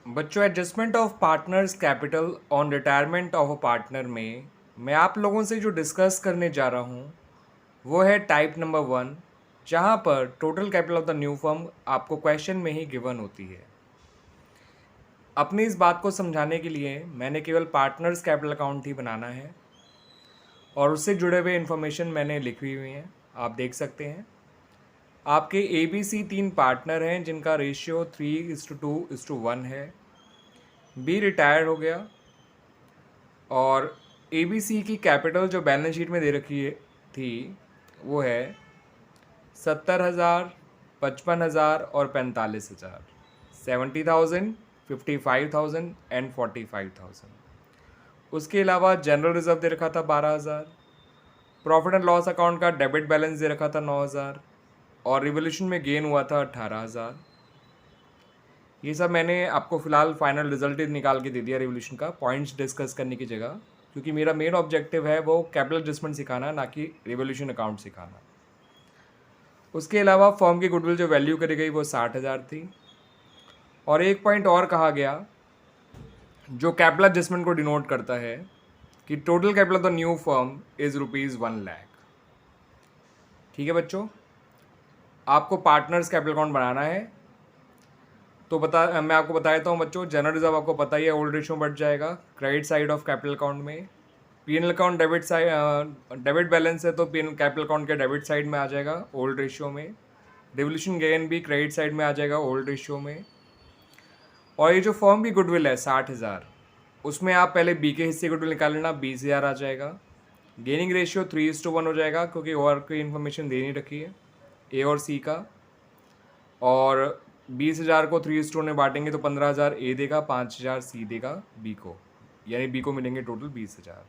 बच्चों, adjustment of partners capital on retirement of a partner में मैं आप लोगों से जो डिस्कस करने जा रहा हूँ वो है टाइप नंबर 1, जहाँ पर total capital of the new firm आपको क्वेश्चन में ही गिवन होती है। अपनी इस बात को समझाने के लिए मैंने केवल पार्टनर्स कैपिटल अकाउंट ही बनाना है और उससे जुड़े हुए इन्फॉर्मेशन मैंने लिखी हुई हैं, आप देख सकते हैं। आपके ABC 3 पार्टनर हैं जिनका रेशियो 3:2:1 है। बी रिटायर हो गया और ABC की कैपिटल जो बैलेंस शीट में दे रखी थी वो है 70,000, 55,000 और 45,000, 70,000, 55,000 एंड 45,000। उसके अलावा जनरल रिजर्व दे रखा था 12,000, प्रॉफिट एंड लॉस अकाउंट का डेबिट बैलेंस दे रखा था 9,000 और रिवोल्यूशन में गेन हुआ था 18,000। ये सब मैंने आपको फ़िलहाल फाइनल रिजल्ट निकाल के दे दिया रिवोल्यूशन का, पॉइंट्स डिस्कस करने की जगह, क्योंकि मेरा मेन ऑब्जेक्टिव है वो कैपिटल एडजस्टमेंट सिखाना, ना कि रिवोल्यूशन अकाउंट सिखाना। उसके अलावा फर्म की गुडविल जो वैल्यू करी गई वो 60,000 थी। और एक पॉइंट और कहा गया जो कैपिटल एडजस्टमेंट को डिनोट करता है कि total capital of the new firm is ₹1,00,000। ठीक है बच्चों, आपको पार्टनर्स कैपिटल अकाउंट बनाना है। तो मैं आपको बता देता हूँ बच्चों, जनरल रिजर्व आपको पता ही है, ओल्ड रेशियो बढ़ जाएगा credit side of capital account में। पीएनएल अकाउंट डेबिट बैलेंस है तो पीएनएल कैपिटल अकाउंट के डेबिट साइड में आ जाएगा ओल्ड रेशियो में। रिवोल्यूशन गेन भी क्रेडिट साइड में आ जाएगा ओल्ड रेशियो में। और ये जो फर्म की गुडविल है 60,000, उसमें आप पहले बी के हिस्से गुडविल निकाल लेना, 20,000 आ जाएगा। गेनिंग रेशियो 3:1 हो जाएगा क्योंकि और कोई इन्फॉर्मेशन दे नहीं रखी है ए और सी का। और 20,000 को 3:1 में बांटेंगे तो 15,000 ए देगा, 5,000 सी देगा बी को, यानी बी को मिलेंगे टोटल 20,000।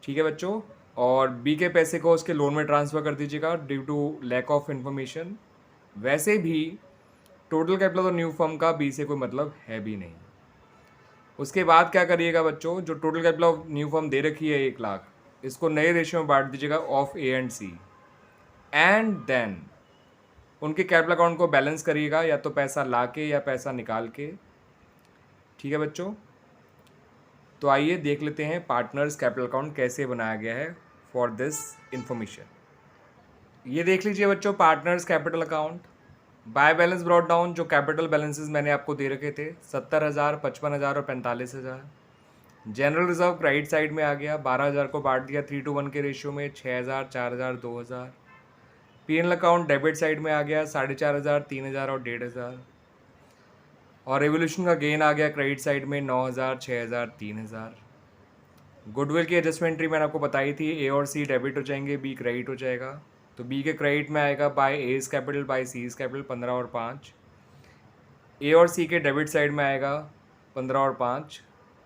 ठीक है बच्चों, और बी के पैसे को उसके लोन में ट्रांसफ़र कर दीजिएगा due to lack of information. वैसे भी total capital of new firm का बी से कोई मतलब है भी नहीं। उसके बाद क्या करिएगा बच्चों, जो total capital of new firm दे रखी है 1,00,000, इसको नए रेशियो में बांट दीजिएगा of A and C, and then उनके कैपिटल अकाउंट को बैलेंस करिएगा, या तो पैसा ला के या पैसा निकाल के। ठीक है बच्चों, तो आइए देख लेते हैं पार्टनर्स कैपिटल अकाउंट कैसे बनाया गया है फॉर दिस इंफॉर्मेशन। ये देख लीजिए बच्चों, partners capital account by balance brought down. जो कैपिटल बैलेंसेस मैंने आपको दे रखे थे 70,000, 55,000 और 45,000। जनरल रिजर्व क्रेडिट साइड में आ गया, 12,000 को बांट दिया 3:1 के रेशियो में, 6,000, 4,000, 2,000। पीएनएल अकाउंट डेबिट साइड में आ गया 4,500, 3,000 और 1,500। और रेवोल्यूशन का गेन आ गया क्रेडिट साइड में 9,000, 6,000, 3,000। गुडविल की एडजस्टमेंट ट्री मैंने आपको बताई थी, ए और सी डेबिट हो जाएंगे, बी क्रेडिट हो जाएगा। तो बी के क्रेडिट में आएगा by A's capital by C's capital 15 और 5। ए और सी के डेबिट साइड में आएगा 15 और 5,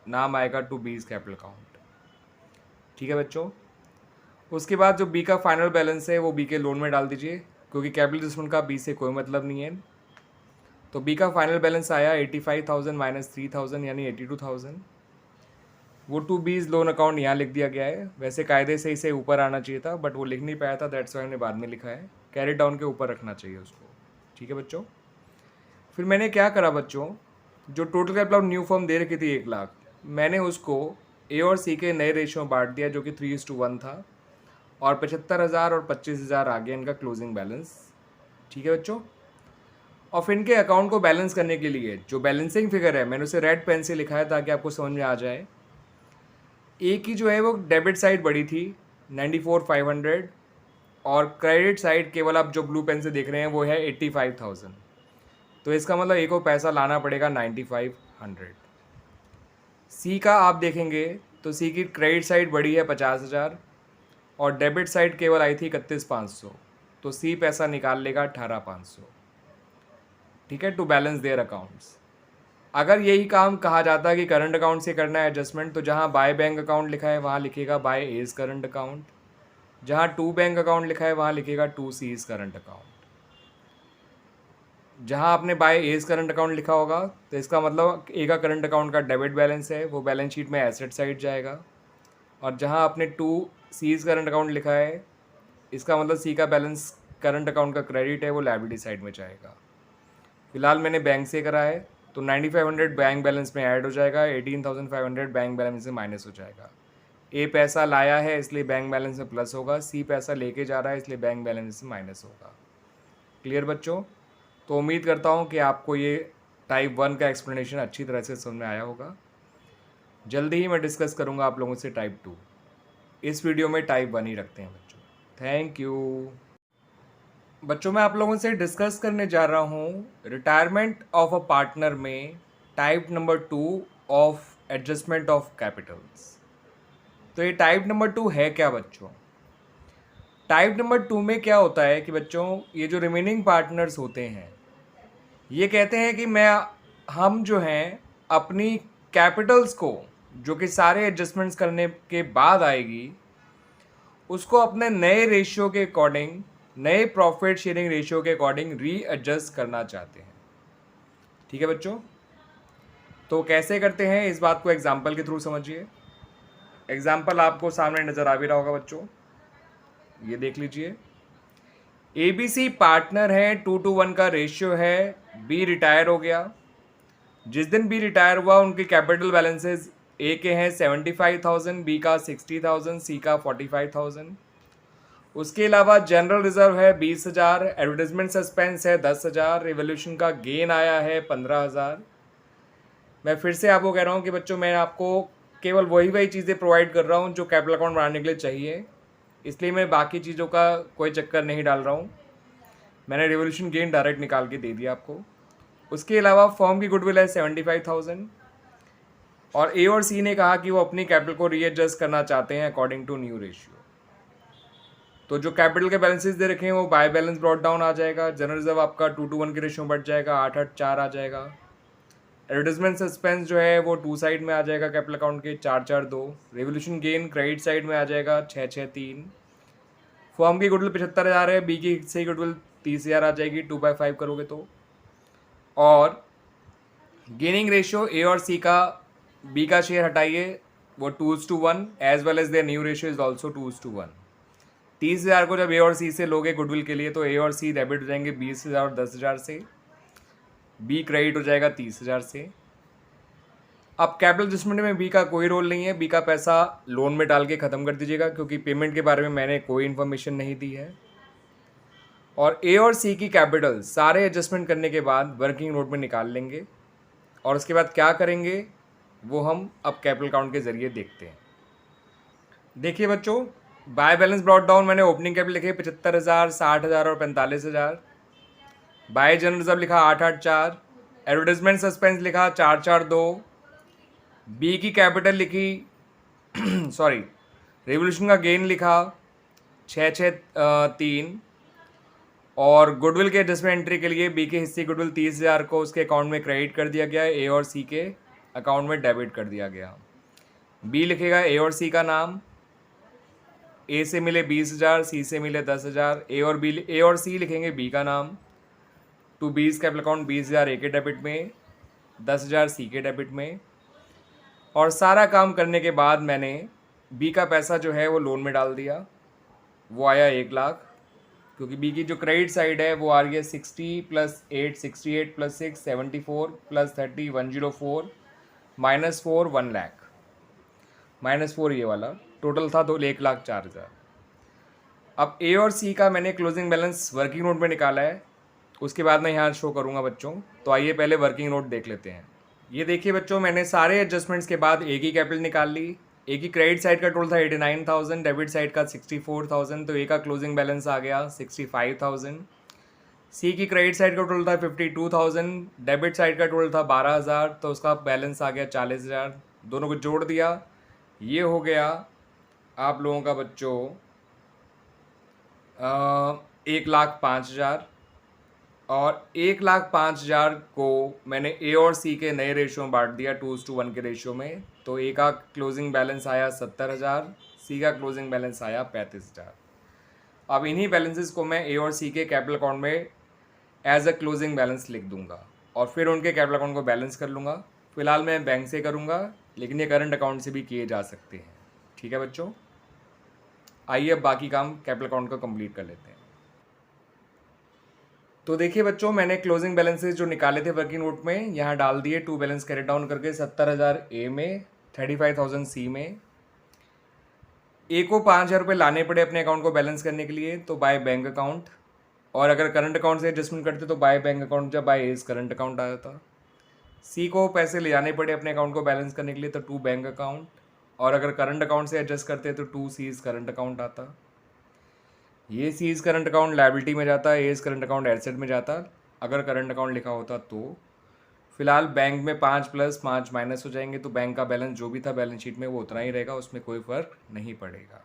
नाम आएगा टू बीज कैपिटल अकाउंट। ठीक है बच्चों, उसके बाद जो बी का फाइनल बैलेंस है वो बी के लोन में डाल दीजिए, क्योंकि कैपिटल एडजस्टमेंट का बी से कोई मतलब नहीं है। तो बी का फाइनल बैलेंस आया 85,000 माइनस 3,000 यानी 82,000। वो टू बीज लोन अकाउंट यहाँ लिख दिया गया है। वैसे कायदे से इसे ऊपर आना चाहिए था, बट वो लिख नहीं पाया था, दैट्स वाई हमने बाद में लिखा है। कैरी डाउन के ऊपर रखना चाहिए उसको। ठीक है बच्चों, फिर मैंने क्या करा बच्चों, जो total capital of new firm दे रखी थी 1,00,000, मैंने उसको ए और सी के नए रेशियो में बांट दिया जो कि 3:1 था, और 75,000 और 25,000 आ गया इनका क्लोजिंग बैलेंस। ठीक है बच्चों, और फिर इनके अकाउंट को बैलेंस करने के लिए जो बैलेंसिंग फिगर है मैंने उसे रेड पेन से लिखा है ताकि आपको समझ में आ जाए। ए की जो है वो डेबिट साइड बड़ी थी 94,500, और क्रेडिट साइड केवल आप जो ब्लू पेन से देख रहे हैं वो है 85,000। तो इसका मतलब ए को पैसा लाना पड़ेगा 95,100। सी का आप देखेंगे तो सी की क्रेडिट साइड बड़ी है 50,000 और डेबिट साइड केवल आई थी 31,500, तो सी पैसा निकाल लेगा 18,500। ठीक है, टू बैलेंस देयर अकाउंट्स। अगर यही काम कहा जाता है कि करंट अकाउंट से करना है एडजस्टमेंट, तो जहाँ बाय बैंक अकाउंट लिखा है वहाँ लिखेगा बाय एज करंट अकाउंट, जहाँ टू बैंक अकाउंट लिखा है वहाँ लिखेगा टू सीज करंट अकाउंट। जहाँ आपने बाय एज करंट अकाउंट लिखा होगा तो इसका मतलब ए का करंट अकाउंट का डेबिट बैलेंस है, वो बैलेंस शीट में एसेट साइड जाएगा। और जहाँ आपने टू सीज करंट अकाउंट लिखा है, इसका मतलब सी का बैलेंस करंट अकाउंट का क्रेडिट है, वो लायबिलिटी साइड में जाएगा। फिलहाल मैंने बैंक से करा है, तो 9500 बैंक बैलेंस में ऐड हो जाएगा, 18500 बैंक बैलेंस से माइनस हो जाएगा। ए पैसा लाया है इसलिए बैंक बैलेंस में प्लस होगा, सी पैसा लेके जा रहा है इसलिए बैंक बैलेंस से माइनस होगा। क्लियर बच्चों? तो उम्मीद करता हूँ कि आपको ये टाइप 1 का एक्सप्लेनेशन अच्छी तरह से समझ में आया होगा। जल्दी ही मैं डिस्कस करूँगा आप लोगों से टाइप 2। इस वीडियो में टाइप 1 ही रखते हैं बच्चों। थैंक यू बच्चों। मैं आप लोगों से डिस्कस करने जा रहा हूँ रिटायरमेंट ऑफ अ पार्टनर में type number 2 of adjustment of Capitals. तो ये टाइप नंबर 2 है क्या बच्चों? टाइप नंबर 2 में क्या होता है कि बच्चों ये जो रिमेनिंग पार्टनर्स होते हैं ये कहते हैं कि हम जो हैं अपनी कैपिटल्स को, जो कि सारे एडजस्टमेंट्स करने के बाद आएगी, उसको अपने नए रेशियो के अकॉर्डिंग, नए प्रॉफिट शेयरिंग रेशियो के अकॉर्डिंग रीएडजस्ट करना चाहते हैं। ठीक है बच्चों? तो कैसे करते हैं इस बात को एग्जाम्पल के थ्रू समझिए। एग्जाम्पल आपको सामने नज़र आ भी रहा होगा बच्चों, ये देख लीजिए। ABC पार्टनर है, 2:1 का रेशियो है, B रिटायर हो गया। जिस दिन B रिटायर हुआ उनके कैपिटल बैलेंसेस A के हैं 75,000, B का 60,000, C का 45,000। उसके अलावा जनरल रिजर्व है 20,000, एडवर्टाइजमेंट सस्पेंस है 10,000, रिवोल्यूशन का गेन आया है 15,000। मैं फिर से आपको कह रहा हूँ कि बच्चों मैं आपको केवल वही चीज़ें प्रोवाइड कर रहा हूँ जो कैपिटल अकाउंट बनाने के लिए चाहिए, इसलिए मैं बाकी चीज़ों का कोई चक्कर नहीं डाल रहा हूँ। मैंने रिवोल्यूशन गेन डायरेक्ट निकाल के दे दिया आपको। उसके अलावा फर्म की गुडविल है 75,000 और A और C ने कहा कि वो अपनी कैपिटल को रीएडजस्ट करना चाहते हैं अकॉर्डिंग टू न्यू रेशियो। तो जो कैपिटल के बैलेंसेस दे रखे हैं वो बाय बैलेंस ब्रॉट डाउन आ जाएगा। जनरल रिजर्व आपका 2:1 के रेशियो में बढ़ जाएगा, 884 आ जाएगा। एडवर्टाइजमेंट सस्पेंस जो है वो 2 साइड में आ जाएगा कैपिटल अकाउंट के, 442। रिवोल्यूशन गेन क्रेडिट साइड में आ जाएगा 663। फर्म की गुडविल 75,000 है, B की सही गुडविल 30,000 आ जाएगी 2/5 करोगे तो। और गेनिंग रेशियो A और C का, B का शेयर हटाइए, वो 2:1 as well as their new ratio is also 2:1। 30,000 को जब A और C से लोगे गुडविल के लिए तो A और C डेबिट हो जाएंगे 20,000 और 10,000 से, B क्रेडिट हो जाएगा 30,000 से। अब कैपिटल एडजस्टमेंट में B का कोई रोल नहीं है, B का पैसा लोन में डाल के ख़त्म कर दीजिएगा क्योंकि पेमेंट के बारे में मैंने कोई इन्फॉर्मेशन नहीं दी है। और A और C की कैपिटल सारे एडजस्टमेंट करने के बाद वर्किंग नोट में निकाल लेंगे और उसके बाद क्या करेंगे वो हम अब कैपिटल अकाउंट के ज़रिए देखते हैं। देखिए बच्चों, बाय बैलेंस ब्रॉट डाउन मैंने ओपनिंग कैपिटल लिखे 75,000, 60,000 और 45,000। बाय जनरल रिजर्व लिखा 884, एडवर्टाइजमेंट सस्पेंस लिखा 442, B की कैपिटल लिखी सॉरी रिवोल्यूशन का गेन लिखा 663 और गुडविल के एडजस्टमेंट एंट्री के लिए B के हिस्से गुडविल 30,000 को उसके अकाउंट में क्रेडिट कर दिया गया, A और C के अकाउंट में डेबिट कर दिया गया। B लिखेगा A और C का नाम, A से मिले 20,000, C से मिले 10,000। A और C लिखेंगे B का नाम, to B's capital account 20,000 A के डेबिट में, 10,000 C के डेबिट में। और सारा काम करने के बाद मैंने B का पैसा जो है वो लोन में डाल दिया, वो आया 1 लाख, क्योंकि B की जो क्रेडिट साइड है वो आ रही है 60 + 8 68 + 6 74 + 30 104 -4 1 लाख, -4 ये वाला टोटल था तो 1,04,000। अब A और C का मैंने क्लोजिंग बैलेंस वर्किंग नोट में निकाला है, उसके बाद मैं यहाँ शो करूँगा बच्चों। तो आइए पहले वर्किंग नोट देख लेते हैं। ये देखिए बच्चों, मैंने सारे एडजस्टमेंट्स के बाद A की कैपिटल निकाल ली। A की क्रेडिट साइड का टोटल था 89,000, डेबिट साइड का 64,000, तो A का क्लोजिंग बैलेंस आ गया 65,000। C की क्रेडिट साइड का टोटल था 52,000, डेबिट साइड का टोटल था 12,000, तो उसका बैलेंस आ गया 40,000। दोनों को जोड़ दिया, ये हो गया आप लोगों का बच्चों 1,05,000। और 1,05,000 को मैंने A और C के नए रेशियो में बांट दिया 2:1 के रेशियो में, तो A का क्लोजिंग बैलेंस आया 70,000, C का क्लोजिंग बैलेंस आया 35,000। अब इन्हीं बैलेंसेस को मैं A और C के कैपिटल अकाउंट में एज अ क्लोजिंग बैलेंस लिख दूंगा और फिर उनके कैपिटल अकाउंट को बैलेंस कर लूँगा। फिलहाल मैं बैंक से करूँगा, लेकिन ये करंट अकाउंट से भी किए जा सकते हैं। ठीक है बच्चों, आइए अब बाकी काम कैपिटल अकाउंट का कंप्लीट कर लेते हैं। तो देखिए बच्चों, मैंने क्लोजिंग बैलेंसेस जो निकाले थे वर्किंग नोट में यहाँ डाल दिए। टू बैलेंस कैरी डाउन करके 70,000 ए में, 35,000 सी में। ए को 5,000 रुपये लाने पड़े अपने अकाउंट को बैलेंस करने के लिए, तो बाय बैंक अकाउंट। और अगर करंट अकाउंट से एडजस्टमेंट करते तो बाय बैंक अकाउंट, जब बाय एज करंट अकाउंट आया था। सी को पैसे ले जाने पड़े अपने अकाउंट को बैलेंस करने के लिए, तो टू बैंक अकाउंट। और अगर करंट अकाउंट से एडजस्ट करते तो टू सीज करंट अकाउंट आता। ये सीज करंट अकाउंट लायबिलिटी में जाता, एज करंट अकाउंट एसेट में जाता अगर करंट अकाउंट लिखा होता तो। फिलहाल बैंक में 5 प्लस 5 माइनस हो जाएंगे, तो बैंक का बैलेंस जो भी था बैलेंस शीट में वो उतना ही रहेगा, उसमें कोई फ़र्क नहीं पड़ेगा।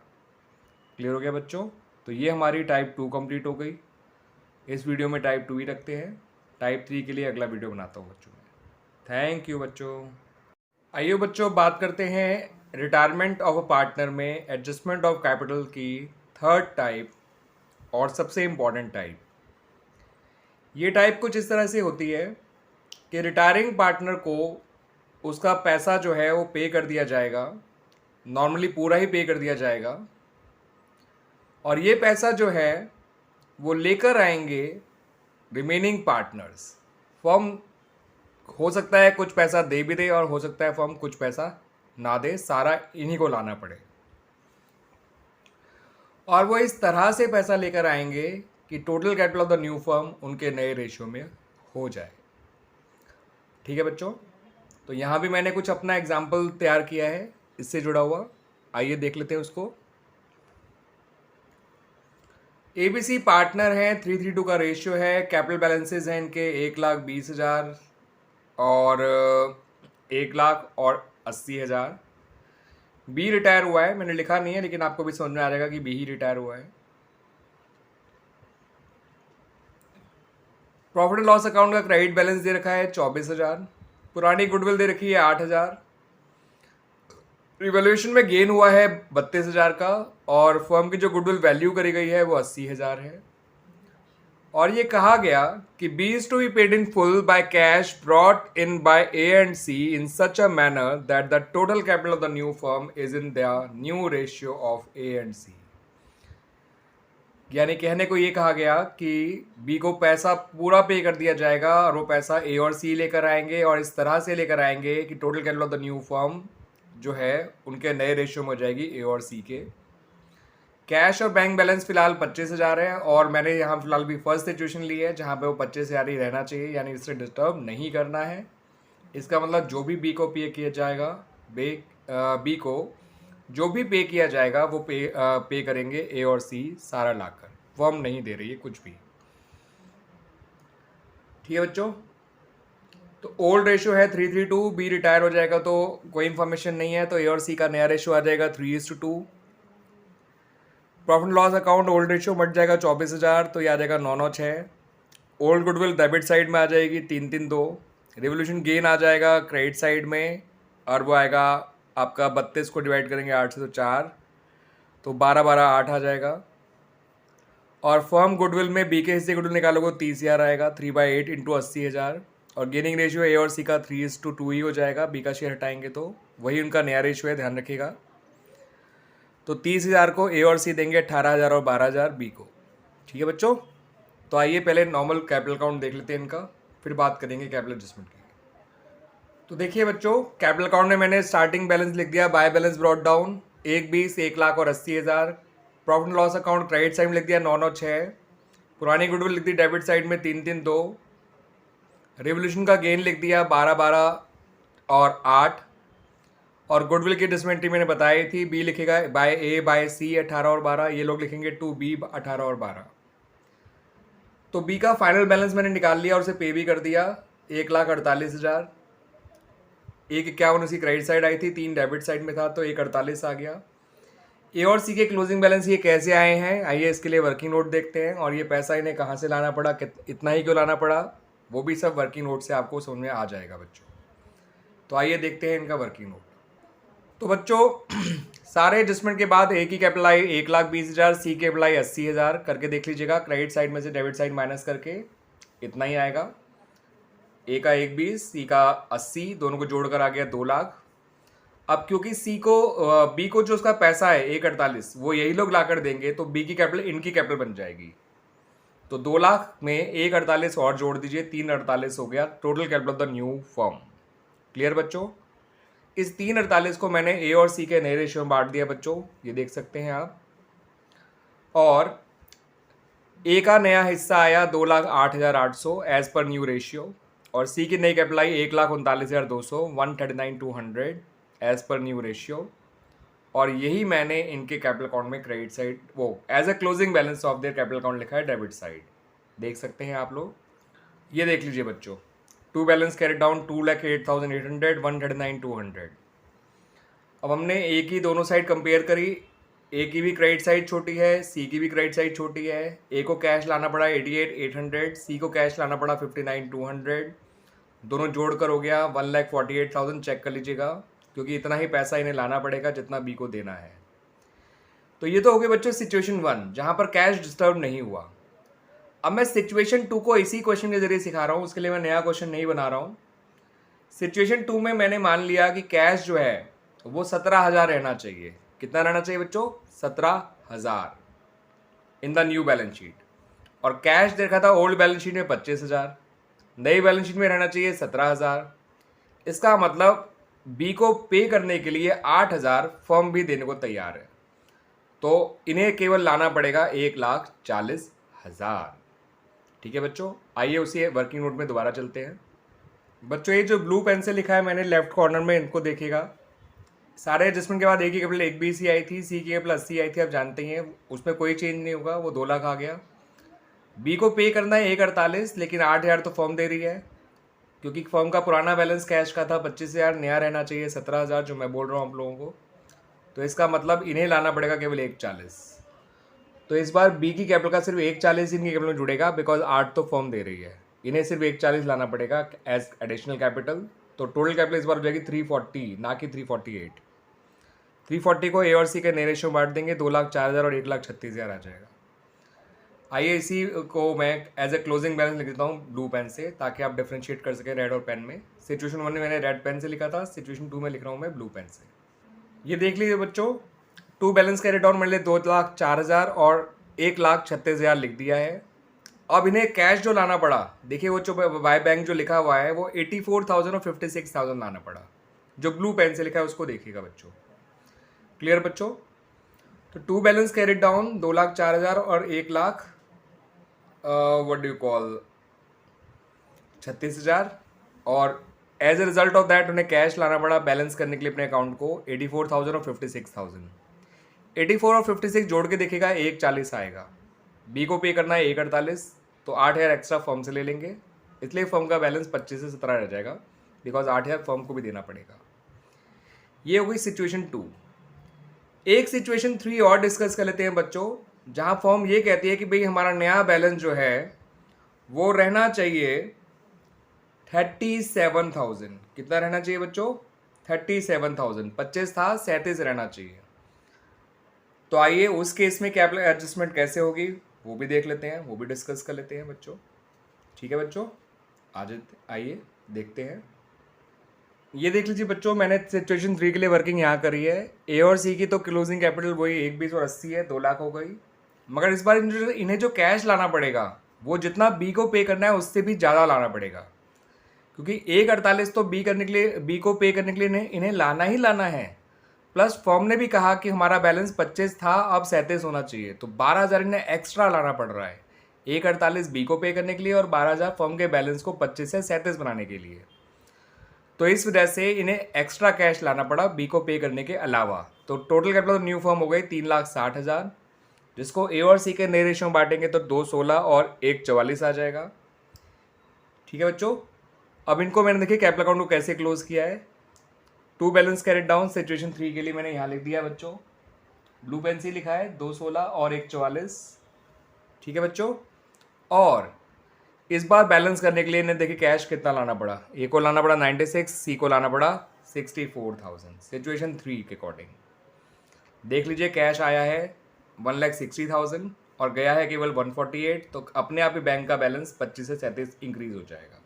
क्लियर हो गया बच्चों? तो ये हमारी टाइप 2 कंप्लीट हो गई। इस वीडियो में टाइप 2 ही रखते हैं, टाइप 3 के लिए अगला वीडियो बनाता हूँ बच्चों में। थैंक यू बच्चों। आइए बच्चों, बात करते हैं रिटायरमेंट ऑफ अ पार्टनर में एडजस्टमेंट ऑफ कैपिटल की थर्ड टाइप और सबसे इम्पॉर्टेंट टाइप। ये टाइप कुछ इस तरह से होती है कि रिटायरिंग पार्टनर को उसका पैसा जो है वो पे कर दिया जाएगा, नॉर्मली पूरा ही पे कर दिया जाएगा। और ये पैसा जो है वो लेकर आएंगे रिमेनिंग पार्टनर्स। फर्म हो सकता है कुछ पैसा दे भी दे और हो सकता है फर्म कुछ पैसा ना दे, सारा इन्हीं को लाना पड़े। और वो इस तरह से पैसा लेकर आएंगे कि total capital of the new firm उनके नए रेशियो में हो जाए। ठीक है बच्चों? तो यहाँ भी मैंने कुछ अपना एग्जाम्पल तैयार किया है इससे जुड़ा हुआ, आइए देख लेते हैं उसको। एबीसी पार्टनर है, 332 का रेशियो है, कैपिटल बैलेंसेज हैं इनके 1,20,000 और 1,80,000। बी रिटायर हुआ है, मैंने लिखा नहीं है लेकिन आपको भी समझ में आ जाएगा कि बी ही रिटायर हुआ है। प्रॉफिट एंड लॉस अकाउंट का क्रेडिट बैलेंस दे रखा है 24,000। पुरानी गुडविल दे रखी है 8,000। रिवैल्यूएशन में गेन हुआ है 32,000 का, और फर्म की जो गुडविल वैल्यू करी गई है वो 80,000 है। और ये कहा गया कि B is to be paid in full by cash brought in by A and C in such a manner that the total capital of the new firm is in the new ratio of A and C. यानी कहने को ये कहा गया कि B को पैसा पूरा पे कर दिया जाएगा और वो पैसा ए और सी लेकर आएंगे, और इस तरह से लेकर आएंगे कि total capital of the new firm जो है उनके नए रेशियो में हो जाएगी ए और सी के। कैश और बैंक बैलेंस फिलहाल 25,000 है, और मैंने यहाँ फिलहाल भी फर्स्ट सिचुएशन ली है जहाँ पे वो 25,000 ही रहना चाहिए, यानी इससे डिस्टर्ब नहीं करना है। इसका मतलब जो भी बी को पे किया जाएगा, बी को जो भी पे किया जाएगा वो पे करेंगे ए और सी सारा लाकर। फर्म नहीं दे रही है कुछ भी। ठीक है बच्चों? तो ओल्ड रेशियो है 332, बी रिटायर हो जाएगा तो कोई इन्फॉर्मेशन नहीं है, तो ए और सी का नया रेशियो आ जाएगा 3:2। Profit loss account old ratio मट जाएगा 24,000, तो ये आ जाएगा 996। ओल्ड गुडविल डेबिट साइड में आ जाएगी 332। रिवोल्यूशन गेन आ जाएगा क्रेडिट साइड में, और वो आएगा आपका 32 को डिवाइड करेंगे 8 से तो 4, तो 12 8 आ जाएगा। और फर्म गुडविल में बी के हिस्से गुडविल निकालोगे 30,000 आएगा, 3/8 इंटू 80,000। और गेनिंग रेशियो ए और सी का 3:2 ही हो जाएगा, बी का शेयर हटाएंगे तो वही उनका नया रेशियो है, ध्यान रखिएगा। तो 30,000 को ए और सी देंगे, 18,000 और 12,000 बी को। ठीक है बच्चों? तो आइए पहले नॉर्मल कैपिटल अकाउंट देख लेते हैं इनका, फिर बात करेंगे कैपिटल एडजस्टमेंट की। तो देखिए बच्चों, कैपिटल अकाउंट में मैंने स्टार्टिंग बैलेंस लिख दिया, बाय बैलेंस ब्रॉट डाउन 1,20, 1,00,000 और 80,000। Profit and loss account credit side में लिख दिया 996। पुरानी गुडविल लिख दी डेबिट साइड में 332। रिवोल्यूशन का गेन लिख दिया 12 और 8। और गुडविल की डिसमेंट्री मैंने बताई थी, बी लिखेगा बाय ए बाय सी 18 और 12, ये लोग लिखेंगे टू बी 18 और 12। तो बी का फाइनल बैलेंस मैंने निकाल लिया और उसे पे भी कर दिया 1,48,000। 1,51 उसकी क्रेडिट साइड आई थी, 3 डेबिट साइड में था, तो 1,48 आ गया। ए और सी के क्लोजिंग बैलेंस ये कैसे आए हैं, आइए इसके लिए वर्किंग नोट देखते हैं। और ये पैसा इन्हें कहाँ से लाना पड़ा, इतना ही क्यों लाना पड़ा, वो भी सब वर्किंग नोट से आपको समझ में आ जाएगा बच्चों। तो आइए देखते हैं इनका वर्किंग नोट। तो बच्चों सारे एडजस्टमेंट के बाद ए की कैपिटल आई 1,20,000, सी की कैपिटल आई 80,000 करके देख लीजिएगा, क्रेडिट साइड में से डेबिट साइड माइनस करके इतना ही आएगा। ए का 1,20, सी का 80, दोनों को जोड़कर आ गया 2,00,000। अब क्योंकि सी को बी को जो उसका पैसा है 1,48 वो यही लोग लाकर देंगे, तो बी की कैपिटल इनकी कैपिटल बन जाएगी। तो 2 लाख में 148 और जोड़ दीजिए, 348 हो गया total capital of the new firm. Clear बच्चों? इस 348 को मैंने ए और सी के नए रेशियो में बांट दिया बच्चों, ये देख सकते हैं आप। और ए का नया हिस्सा आया 2,08,800 एज पर न्यू रेशियो, और सी की नई कैपिटल आई 1,39,200 139,200 एज पर न्यू रेशियो। और यही मैंने इनके कैपिटल अकाउंट में क्रेडिट साइड वो as a closing balance of their capital account लिखा है डेबिट साइड, देख सकते हैं आप लोग। ये देख लीजिए बच्चों, टू बैलेंस कैरिड डाउन 2,08,800 139,200। अब हमने ए की दोनों साइड कंपेयर करी, ए की भी क्रेडिट साइड छोटी है, सी की भी क्रेडिट साइड छोटी है। ए को कैश लाना पड़ा 88,800, सी को कैश लाना पड़ा 59,200, दोनों जोड़कर हो गया 1,48,000। चेक कर लीजिएगा, क्योंकि इतना ही पैसा इन्हें लाना पड़ेगा जितना बी को देना है। तो ये तो हो गई बच्चों सिचुएशन 1, जहाँ पर कैश डिस्टर्ब नहीं हुआ। अब मैं सिचुएशन 2 को इसी क्वेश्चन के जरिए सिखा रहा हूँ, उसके लिए मैं नया क्वेश्चन नहीं बना रहा हूँ। सिचुएशन 2 में मैंने मान लिया कि कैश जो है वो 17,000 रहना चाहिए। कितना रहना चाहिए बच्चों? 17,000 इन द न्यू बैलेंस शीट। और कैश देखा था ओल्ड बैलेंस शीट में 25,000, नई बैलेंस शीट में रहना चाहिए 17,000। इसका मतलब बी को पे करने के लिए 8,000 फर्म भी देने को तैयार है, तो इन्हें केवल लाना पड़ेगा 1,40,000। ठीक है बच्चों, आइए उसी वर्किंग नोट में दोबारा चलते हैं। बच्चों ये जो ब्लू पेन से लिखा है मैंने लेफ्ट कॉर्नर में, इनको देखिएगा। सारे एडजस्टमेंट के बाद एक ही कैपिटल 1B आई थी, सी की कैपिटल 80 आई थी, आप जानते ही हैं, उसमें कोई चेंज नहीं होगा, वो 2 लाख आ गया। बी को पे करना है 1,48, लेकिन 8,000 तो फर्म दे रही है, क्योंकि फर्म का पुराना बैलेंस कैश का था 25,000, नया रहना चाहिए 17,000, जो मैं बोल रहा हूँ आप लोगों को। तो इसका मतलब इन्हें लाना पड़ेगा केवल 1,40। तो इस बार बी की कैपिटल का सिर्फ 1,40 इनकी कैपिटल में जुड़ेगा, बिकॉज 8 तो फर्म दे रही है, इन्हें सिर्फ 1,40 लाना पड़ेगा एज एडिशनल कैपिटल। तो टोटल कैपिटल इस बार हो जाएगी 340, ना कि 348। 340 को ए और सी के नए रेशियो में बांट देंगे, 2,04,000 और 1,36,000 आ जाएगा। आइए इसी को मैं एज ए क्लोजिंग बैलेंस लिख देता हूँ ब्लू पेन से, ताकि आप डिफ्रेंशिएट कर सकें रेड और पेन में। सिचुएशन 1 में मैंने रेड पेन से लिखा था, सिचुएशन 2 में लिख रहा हूँ मैं ब्लू पेन से। ये देख लीजिए बच्चों, 2 बैलेंस कैरिड डाउन मैंने 2,04,000 और 1,36,000 लिख दिया है। अब इन्हें कैश जो लाना पड़ा, देखिए वो जो वाई बैंक जो लिखा हुआ है वो 84,000 और 56,000 लाना पड़ा, जो ब्लू पेन से लिखा है उसको देखिएगा बच्चों। क्लियर बच्चों? तो 2 बैलेंस कैरिड डाउन 2,04,000 और 1,00,000 व्हाट डू यू कॉल 36,000, और as a result of that उन्हें कैश लाना पड़ा बैलेंस करने के लिए अपने अकाउंट को 84,000 और 56,000। 84 और 56 जोड़ के देखिएगा 1,40 आएगा। बी को पे करना है 1,48, तो 8,000 एक्स्ट्रा फर्म से ले लेंगे, इसलिए फर्म का बैलेंस 25 से 17 रह जाएगा, बिकॉज 8,000 फर्म को भी देना पड़ेगा। ये हो गई सिचुएशन 2। एक सिचुएशन 3 और डिस्कस कर लेते हैं बच्चों, जहाँ फर्म ये कहती है कि भाई हमारा नया बैलेंस जो है वो रहना चाहिए 37,000। कितना रहना चाहिए बच्चों? 37,000। 25 था, 37 रहना चाहिए। तो आइए उस केस में कैपिटल एडजस्टमेंट कैसे होगी वो भी देख लेते हैं, वो भी डिस्कस कर लेते हैं बच्चों। ठीक है बच्चों, आइए देखते हैं। ये देख लीजिए बच्चों, मैंने सिचुएशन 3 के लिए वर्किंग यहाँ करी है। ए और सी की तो क्लोजिंग कैपिटल वही 1,20 और 80 है, 2 लाख हो गई। मगर इस बार इन्हें जो कैश लाना पड़ेगा वो जितना बी को पे करना है उससे भी ज़्यादा लाना पड़ेगा, क्योंकि 1,48 तो बी को पे करने के लिए इन्हें लाना ही लाना है। प्लस फर्म ने भी कहा कि हमारा बैलेंस 25 था, अब 37 होना चाहिए, तो 12,000 इन्हें एक्स्ट्रा लाना पड़ रहा है। 1,48 बी को पे करने के लिए और 12,000 फर्म के बैलेंस को 25 से 37 बनाने के लिए। तो इस वजह से इन्हें एक्स्ट्रा कैश लाना पड़ा बी को पे करने के अलावा। तो टोटल कैपिटल न्यू फर्म हो गई 3,60,000, जिसको ए और सी के नए रेशियो में बांटेंगे तो 2,16 और 1,44 आ जाएगा। ठीक है बच्चों, अब इनको मैंने देखिए कैपिटल अकाउंट को कैसे क्लोज किया है। 2 बैलेंस कैरिड डाउन सिचुएशन 3 के लिए मैंने यहाँ लिख दिया बच्चों, ब्लू पेन से लिखा है 2,16 और 1,44। ठीक है बच्चों, और इस बार बैलेंस करने के लिए इन्हें देखिए कैश कितना लाना पड़ा। ए को लाना पड़ा 96, सी को लाना पड़ा 64,000 सिचुएशन 3 के अकॉर्डिंग। देख लीजिए कैश आया है 1,60,000 और गया है केवल 148, तो अपने आप ही बैंक का बैलेंस 25 से 37 इंक्रीज हो जाएगा।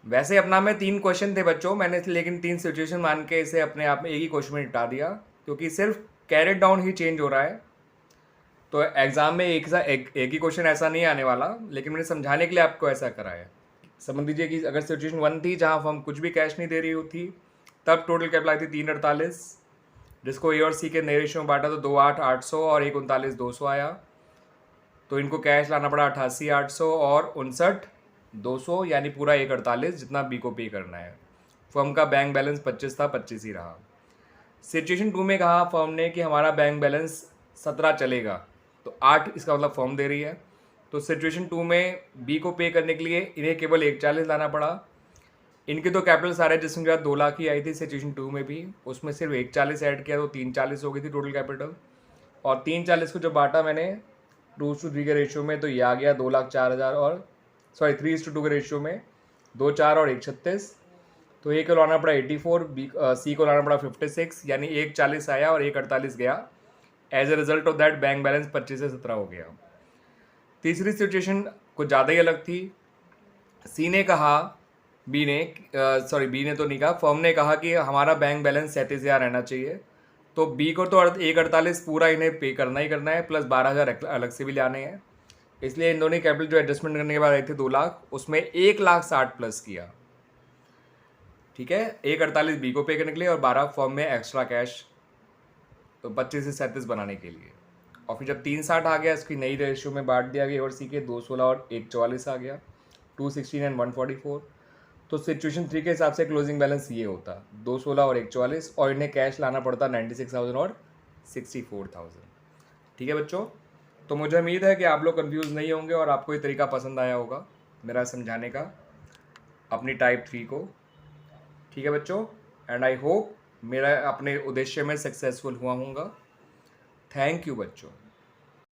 वैसे अपना में 3 क्वेश्चन थे बच्चों, मैंने लेकिन 3 सिचुएशन मान के इसे अपने आप में एक ही क्वेश्चन में निपटा दिया, क्योंकि सिर्फ कैरिड डाउन ही चेंज हो रहा है। तो एग्ज़ाम में एक ही क्वेश्चन ऐसा नहीं आने वाला, लेकिन मैंने समझाने के लिए आपको ऐसा कराया। समझ लीजिए कि अगर सिचुएशन 1 थी जहाँ फर्म कुछ भी कैश नहीं दे रही होती, तब टोटल कैपिटल आई थी 348, जिसको ए और सी के नए रेशियो में बांटा तो 28 800 और 1 39 200 आया। तो इनको कैश लाना पड़ा 88 800 और 59 200, यानी पूरा 1 48 जितना बी को पे करना है। फर्म का बैंक बैलेंस 25 था, 25 ही रहा। सिचुएशन 2 में कहा फर्म ने कि हमारा बैंक बैलेंस 17 चलेगा, तो 8 इसका मतलब फर्म दे रही है। तो सिचुएशन 2 में बी को पे करने के लिए इन्हें केवल 140 लाना पड़ा। इनके तो कैपिटल सारे जिसमें जो 2 लाख ही आई थी सिचुएशन 2 में भी, उसमें सिर्फ 140 ऐड किया तो 340 हो गई थी टोटल कैपिटल। और 340 को जो बांटा मैंने 2:3 के रेशियो में, तो ये आ गया 2,04,000 और 3:2 के रेशियो में 2 4 और 1 36। तो ए को लाना पड़ा 84, सी को लाना पड़ा 56, यानी 140 आया और 1 48 गया। As a result of that bank balance 25 से 17 हो गया। तीसरी सिचुएशन कुछ ज़्यादा ही अलग थी। सी ने कहा, बी ने तो नहीं कहा, फर्म ने कहा कि हमारा बैंक बैलेंस 37,000 रहना चाहिए। तो बी को तो 1 48 पूरा इन्हें पे करना ही करना है, प्लस 12,000 अलग से भी लाने हैं। इसलिए इन दोनों कैपिटल जो एडजस्टमेंट करने के बाद आई थी 2 लाख, उसमें 1,60,000 प्लस किया। ठीक है, 1 48 बी को पे करने के लिए और 12 फर्म में एक्स्ट्रा कैश, तो 25 से 37 बनाने के लिए। और फिर जब 360 आ गया, इसकी नई रेशियो में बांट दिया गया और सी के 216 और 144 आ गया, 216 एंड 144। तो सिचुएशन 3 के हिसाब से क्लोजिंग बैलेंस ये होता 216 और 144, और इन्हें कैश लाना पड़ता 96,000 और 64,000। ठीक है बच्चों, तो मुझे उम्मीद है कि आप लोग कंफ्यूज नहीं होंगे और आपको ये तरीका पसंद आया होगा मेरा समझाने का अपनी टाइप 3 को। ठीक है बच्चों, एंड आई होप मेरा अपने उद्देश्य में सक्सेसफुल हुआ हूँगा। थैंक यू बच्चों।